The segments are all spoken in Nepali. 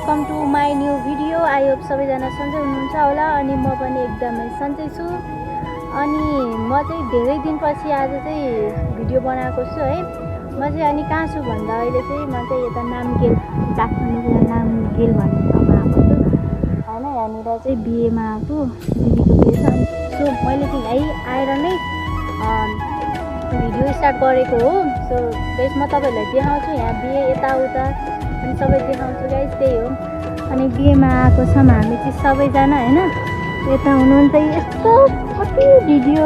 Welcome to my new video. I hope सबैजना सन्चै हुनुहुन्छ होला अनि म पनि एकदमै सन्चै छु। अनि म चाहिँ धेरै दिनपछि आज चाहिँ भिडियो बनाएको छु है। म चाहिँ अनि कहाँ छु भन्दा अहिले चाहिँ म चाहिँ यता नामगेल काठमाडौँको नामगेल भन्ने ठाउँमा आएको छु होइन। यहाँनिर चाहिँ बिहेमा आएको दिदीको बिहे छ। सो मैले चाहिँ यहीँ आएर नै भिडियो स्टार्ट गरेको हो। सो गाइस म तपाईँहरूलाई देखाउँछु यहाँ बिहे यताउता अनि सबै देखाउँछु गाइस। त्यही हो। अनि बिहेमा आएको छौँ हामी चाहिँ सबैजना होइन। यता हुनुहुन्छ यस्तो कति भिडियो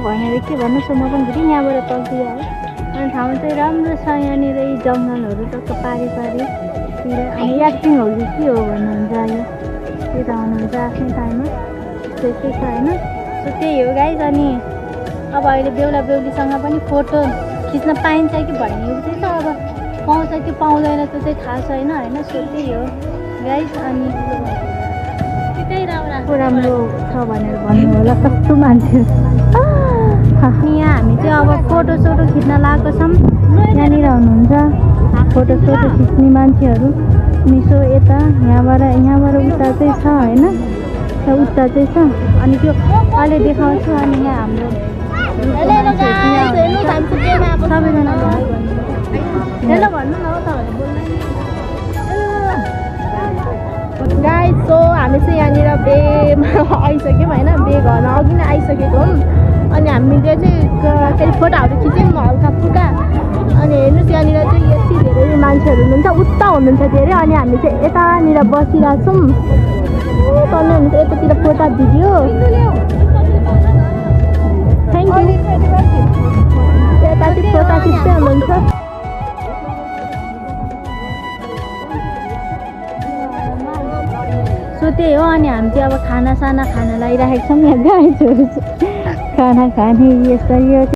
भनेर के भन्नु। सो म पनि फेरि यहाँबाट तल्तिर है। अनि ठाउँ चाहिँ राम्रो छ। यहाँनिर जङ्गलहरू टक्क पारीतिर अनि एक्टिङहरू के हो भन्नुहुन्छ यो यता हुनुहुन्छ आफ्नै टाइममा त्यस्तै के छ होइन। सो त्यही हो गाइस। अनि अब अहिले बेहुला बेहुलीसँग पनि फोटो खिच्न पाइन्छ कि भन्ने चाहिँ छ। अब पाउँछ कि पाउँदैन त्यो चाहिँ थाहा छैन होइन। सो त्यही हो गाइस। अनि राम्रो छ भनेर भन्नु होला कस्तो मान्छे। अनि यहाँ हामी चाहिँ अब फोटो खिच्न लागेको छौँ। यहाँनिर हुनुहुन्छ फोटो खिच्ने मान्छेहरू। अनि सो यता यहाँबाट उता चाहिँ छ होइन। उता चाहिँ छ अनि त्यो अहिले देखाउँछु। अनि यहाँ हाम्रो सबैजना भन्नु न हो तपाईँहरू बोल्नु गाइस। सो हामी चाहिँ यहाँनिर बेमा आइसक्यौँ होइन। बे घरमा अघि नै आइसकेको हौँ। अनि हामीले चाहिँ फेरि फोटोहरू खिच्यौँ हल्का फुल्का। अनि हेर्नुहोस् यहाँनिर चाहिँ यति धेरै मान्छेहरू हुनुहुन्छ उता हुनुहुन्छ धेरै। अनि हामी चाहिँ यतानिर बसिरहेको छौँ। तल्लो हुनुहुन्छ यतातिर फोटो भिडियो। Thank you. यता चाहिँ फोटो खिच्दै हुनुहुन्छ। सो त्यही हो। अनि हामी चाहिँ अब खाना लागिराखेको छौँ। यहाँ गाइजहरू खाना खाने यस्तो यो